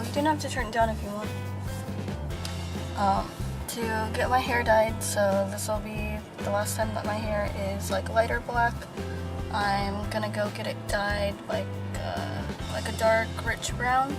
you didn't have to turn it down if you want. To get my hair dyed, so this will be the last time that my hair is like lighter black. I'm gonna go get it dyed like a dark, rich brown.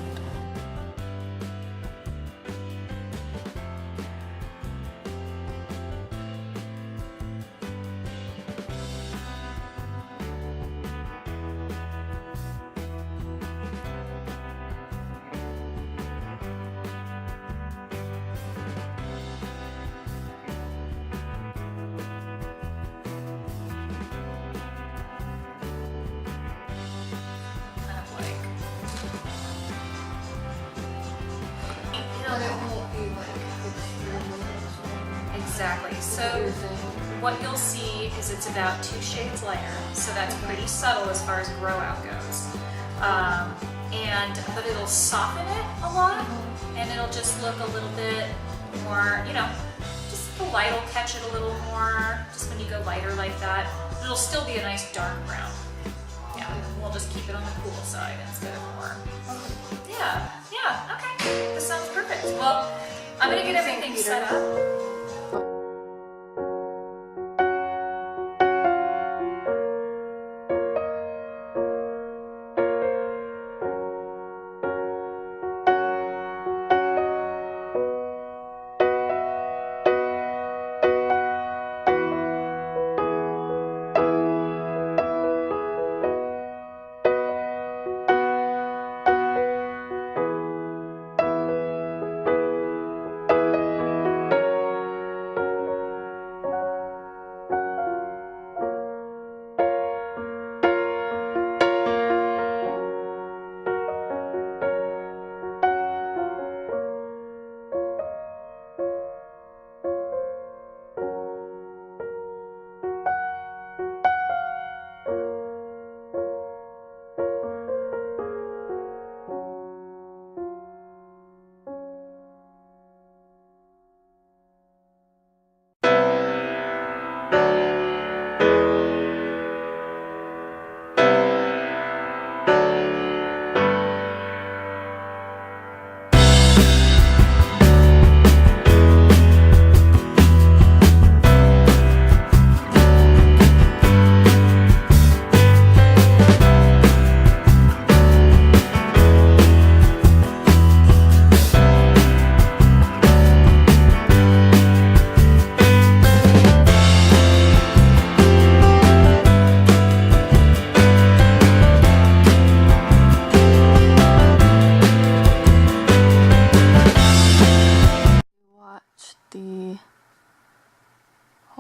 Exactly. So what you'll see is it's about 2 shades lighter, so that's pretty subtle as far as grow out goes. But it'll soften it a lot, and it'll just look a little bit more, you know, just the light will catch it a little more, just when you go lighter like that. It'll still be a nice dark brown. Yeah, we'll just keep it on the cool side instead of more. Yeah, okay. This sounds perfect. Well, I'm gonna get everything set up.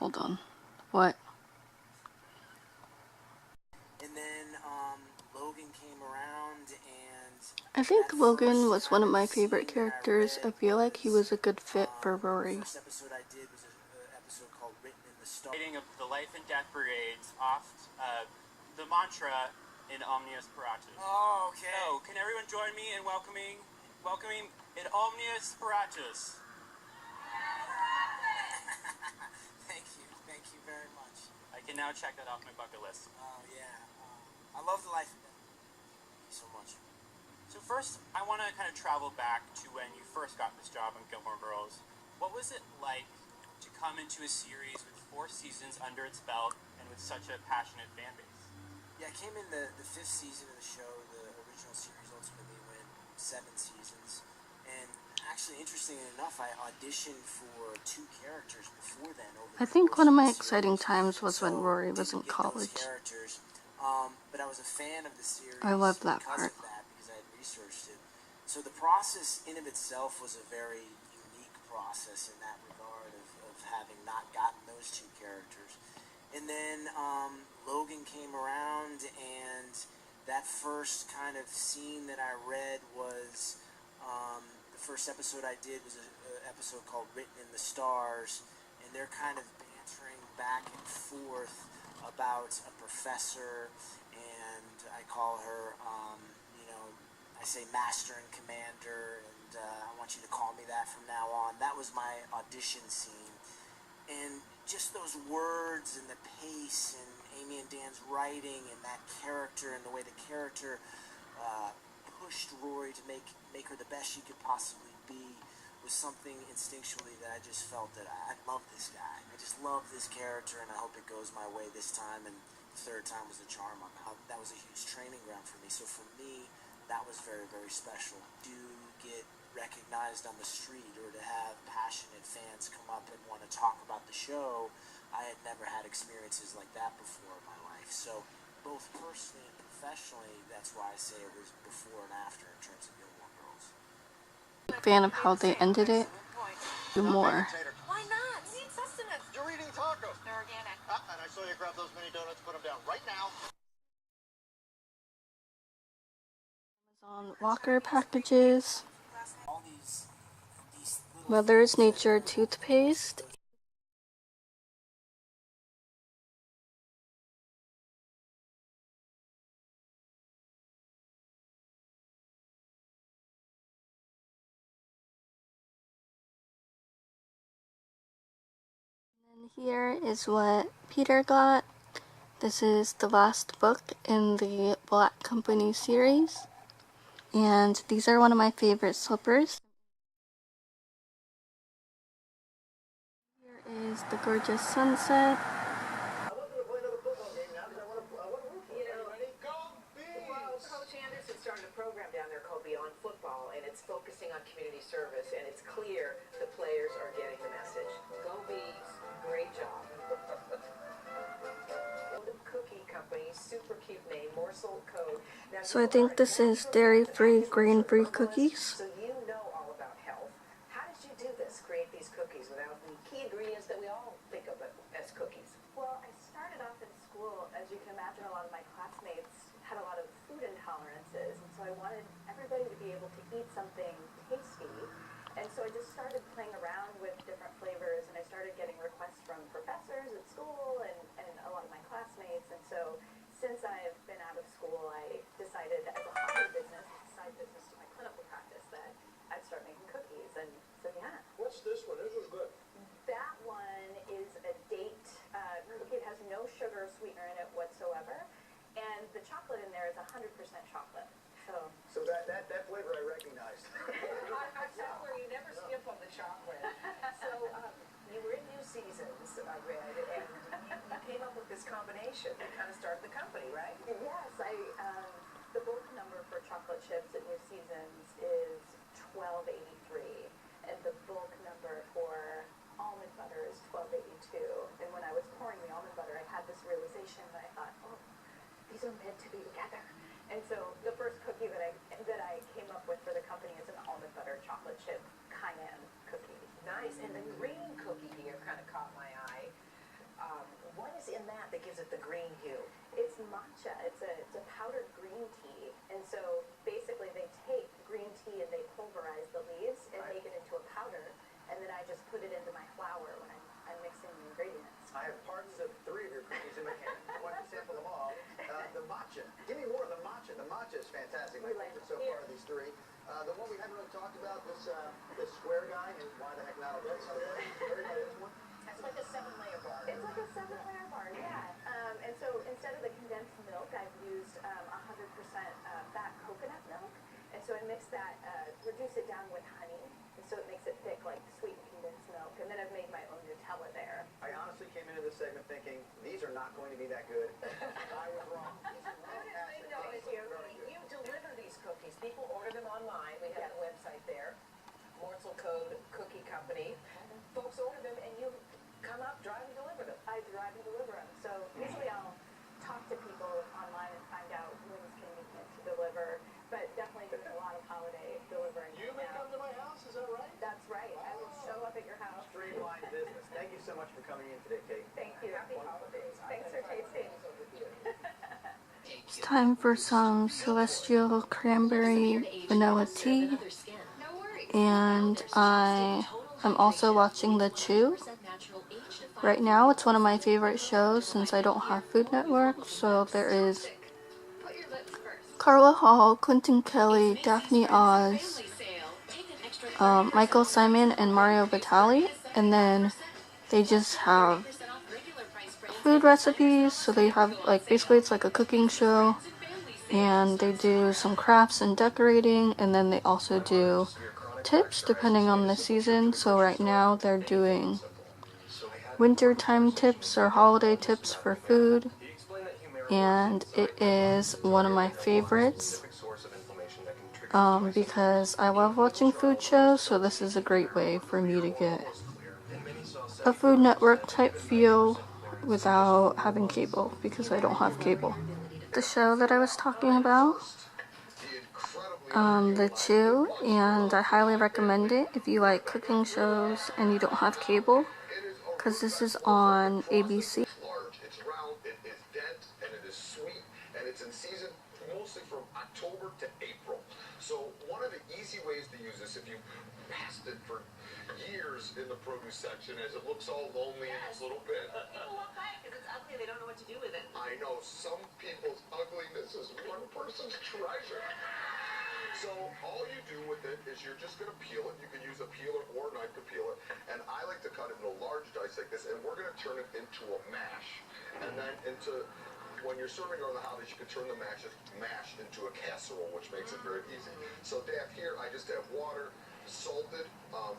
Hold on. What? And then Logan came around, and I think Logan was one of my favorite characters. I feel like he was a good fit for Rory. the first episode I did was an episode called Written in the Stars. Of the life and death brigades off the mantra in Omnius Paratus. Oh, okay. So, can everyone join me in welcoming in Omnius Paratus? Thank you very much. I can now check that off my bucket list. Oh yeah, I love the life and death. Thank you so much. So first, I want to kind of travel back to when you first got this job on Gilmore Girls. What was it like to come into a series with 4 seasons under its belt and with such a passionate fan base? Yeah, I came in the 5th season of the show. The original series ultimately went 7 seasons. And actually, interestingly enough, I auditioned for 2 characters before then. I think one of my exciting times was when Rory was in college. But I was a fan of the series. I love that because part. of that, because I had researched it. So the process in of itself was a very unique process in that regard of having not gotten those 2 characters. And then Logan came around, and that first kind of scene that I read was the first episode I did was an episode called Written in the Stars, and they're kind of bantering back and forth about a professor, and I call her, I say Master and Commander, and I want you to call me that from now on. That was my audition scene. And just those words and the pace and Amy and Dan's writing and that character and the way the character pushed Rory to make her the best she could possibly be was something instinctually that I just felt that I love this guy. I just love this character, and I hope it goes my way this time, and the third time was the charm on that. That was a huge training ground for me. So for me, that was very, very special. To get recognized on the street or to have passionate fans come up and want to talk about the show, I had never had experiences like that before in my life. So both personally and professionally, that's why I say it was before and after in terms of Gilmore Girls. Fan of how they ended it. Do more. Why not? We need sustenance. You're eating tacos. They're organic. And I saw you grab those mini donuts, put them down right now. Amazon Walker packages. Mother's Nature toothpaste. And here is what Peter got. This is the last book in the Black Company series. And these are one of my favorite slippers. Here is the gorgeous sunset. Coach Anderson started a program down there called Beyond Football, and it's focusing on community service, and it's clear the players are getting the message. Go Bees, great job. Cookie Company, super cute name, Morsel Code. Now, So I think this is dairy-free, grain-free cookies. so you know all about health. How did you do this, create these cookies without the key ingredients that we all think of as cookies? Well, I started off in school. As you can imagine, a lot of my classmates had a lot of food intolerances, and so I wanted everybody to be able to eat something tasty. And so I just started playing around with different flavors, and I started getting requests from professors at school and a lot of my classmates. And so since I've been out of school, I decided as a hobby business, a side business to my clinical practice, that I'd start making cookies. And so yeah. What's this one? This one's good. That one is a date cookie. It has no sugar or sweetener in it whatsoever. And the chocolate in there is 100% chocolate. So that flavor I recognized. I saw where you never skip on the chocolate. So you were in New Seasons, I read, and you came up with this combination that kind of started the company, right? Yes, the bulk number for chocolate chips at New Seasons is 1283, and the bulk number for almond butter is 1282. And when I was pouring the almond butter, I had this realization, and I thought, oh, these are meant to be together. And so the first cookie that I came up with for the company is an almond butter chocolate chip cayenne cookie. Nice. And the green cookie here kind of caught my eye. What is in that gives it the green hue? It's matcha. It's a powdered green tea. And so basically they take green tea and they pulverize the leaves and make it into a powder. And then I just put it into my flour when I'm mixing the ingredients. I have parts of 3 of your cookies in my can. I want to sample them all. The matcha. Give me more of the matcha. The matcha is fantastic. My favorite so far of these 3. The one we haven't really talked about, this square guy, and why the heck not? Everybody has one. It's like a 7-layer bar. It's like a 7-layer bar, yeah. And so instead of the condensed milk, I've used 100% fat coconut milk. And so I mix that, reduce it down with honey, and so it makes it thick like sweet condensed milk. And then I've made my own Nutella there. I honestly came into this segment thinking, these are not going to be that good. I was wrong. You deliver these cookies. People order them online. We have the website there. Morsel Code Cookie Company. Folks order them, and you come up, drive, and deliver them. I drive and deliver them. So usually I'll talk to people online and find out when's convenient to deliver. But definitely doing a lot of holiday delivering. You may come to my house, is that right? That's right. I will show up at your house. Streamlined business. Thank you so much for coming in today, Kate. Thank you. Happy holidays. Thanks for tasting. It's time for some Celestial Cranberry Vanilla Tea. And I am also watching The Chew. Right now, it's one of my favorite shows since I don't have Food Network. So there is Carla Hall, Quentin Kelly, Daphne Oz, Michael Simon, and Mario Batali. And then they just have food recipes. So they have, like, basically it's like a cooking show. and they do some crafts and decorating, and then they also do tips depending on the season. So right now they're doing wintertime tips or holiday tips for food, and it is one of my favorites because I love watching food shows, so this is a great way for me to get a Food Network type feel without having cable, because I don't have cable. The show that I was talking about, The Chew, and I highly recommend it if you like cooking shows and you don't have cable, because this is on ABC. It's round, it is dense, and it is sweet, and it's in season mostly from October to April. So one of the easy ways to use this, if you passed it for years in the produce section, as it looks all lonely in its little bin. People walk by because it's ugly. They don't know what to do with it. I know, some people's ugliness is one person's treasure. So all you do with it is you're just going to peel it. You can use a peeler or a knife to peel it. And I like to cut it into large dice like this, and we're going to turn it into a mash. And then when you're serving around the holidays, you can turn the mash into a casserole, which makes it very easy. So Dad, here I just have water, salted,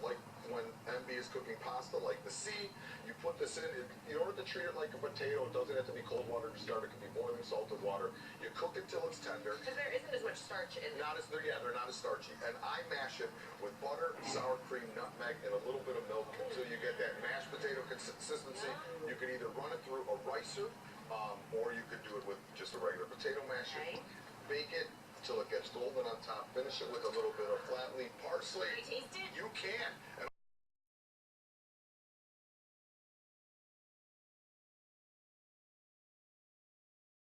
like when MB is cooking pasta, like the sea. You put this in order to treat it like a potato. It doesn't have to be cold water to start. It can be boiling salted water. You cook it till it's tender. Because there isn't as much starch in it. They're not as starchy. And I mash it with butter, sour cream, nutmeg, and a little bit of milk until you get that mashed potato consistency. You can either run it through a ricer, or you could do it with just a regular potato masher. Okay. Bake it till it gets golden on top. Finish it with a little bit of flat leaf parsley. Can I taste it? You can. And